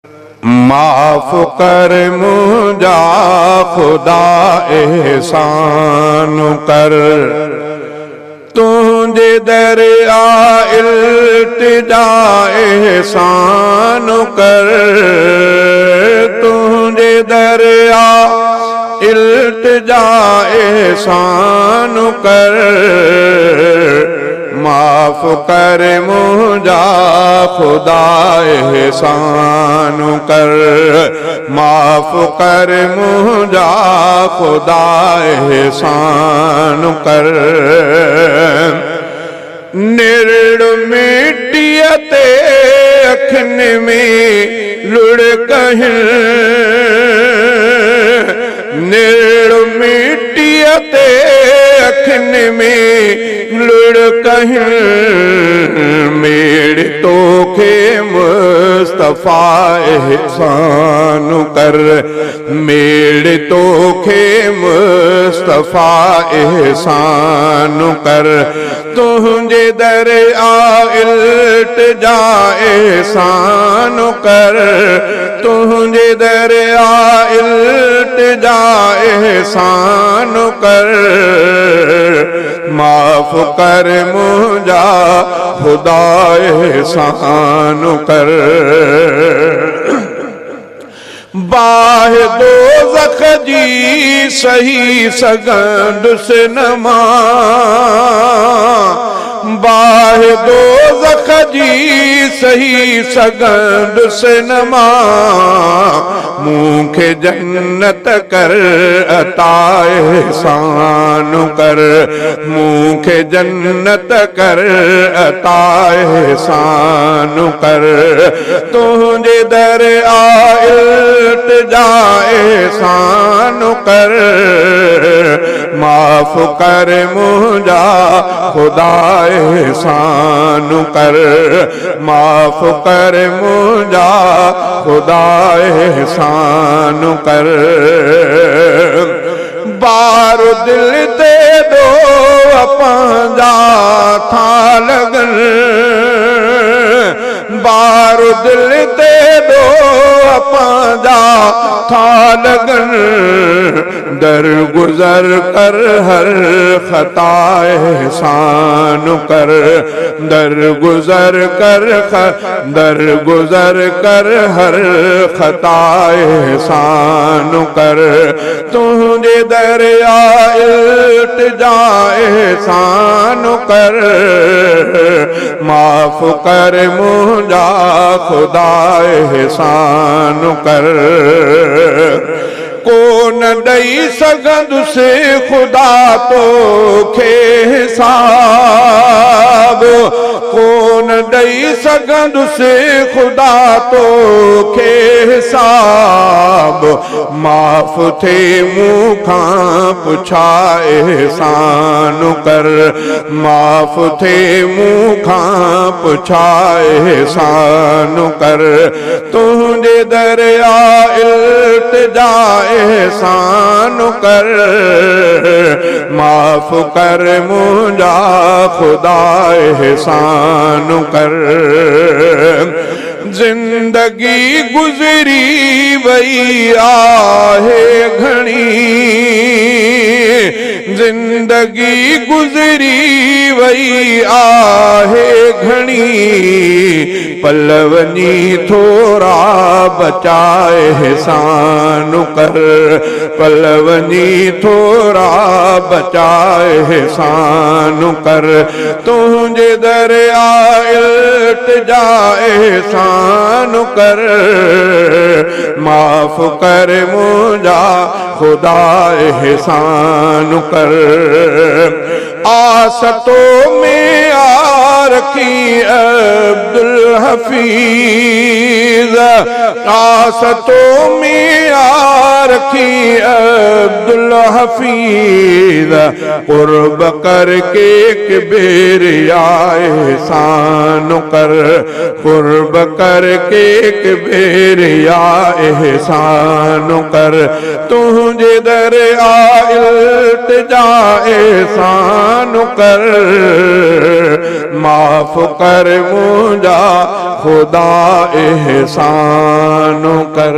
माफ़ कर मुझा खुदा एहसान कर। तुझे दर आ इल्तिजा एहसान कर। तुझे दर आ इल्तिजा एहसान कर। माफ़ कर मुझा खुदा एहसान कर। माफ़ कर मुझा खुदा एहसान कर। निरड़ मिट्टीअ ते अखियुनि में लुड़ कहिं। निरड़ मिट्टीअ ते अखियुनि में लुड़ कहिं। मेड़ तोखे मुस्तफ़ा एहसान कर। मेड़ तोखे मुस्तफ़ा एहसान कर। तुझे दर आ इल्तिजा एहसान कर। तुझे दर आ इल्तिजा एहसान कर। माफ़ कर मुझा खुदा एहसान कर। बाह दोज़ख जी सही सघंदुसि न मां। बाह दोज़ख जी सही सघंदुसि न मां। मूंखे जन्नत कर अता एहसान कर। मूंखे जन्नत कर अता एहसान कर। तुझे दर आ इल्तिजा एहसान कर। माफ़ कर मुझा खुदा एहसान कर। माफ़ कर मुझा खुदा एहसान कर। बार दिल दे दो पंहिंजा था लगन। बार दिल दे दो पंहिंजा था लगन। दर गुजर कर हर खता एहसान कर। दर गुजर कर दर गुजर कर हर खता एहसान कर। तुझे दर आ इल्तिजा एहसान कर। माफ़ कर मुझा खुदा एहसान कर। को न ॾेई सघंदुसि खुदा तोखे हिसाब। को न ॾेई सघंदुसि खुदा तोखे हिसाब। माफ़ थिए मूंखां पुछा एहसान कर। माफ़ थिए मूंखां पुछा एहसान कर। तुझे दर आ इल्तिजा एहसान कर। माफ़ कर मुझा खुदा एहसान कर। जिंदगी गुज़री वई आहे घणी। जिंदगी गुज़री वई आहे घणी। पल वञी थोरा बचा एहसान कर। पल वञी थोरा बचा एहसान कर। तुझे दर आ इल्तिजा एहसान कर। माफ़ कर मुझा खुदा एहसान कर। आसतों में आ रखी अब्दुल हफीज। आसतों में आ रखी अब्दुल हफीज। कुर्ब करके किबरिया एहसान कर। कुर्ब करके किबरिया एहसान कर। तुझे दर आ इल्तिजा एहसान कर। माफ़ कर मुझा खुदा एहसान एहसान कर।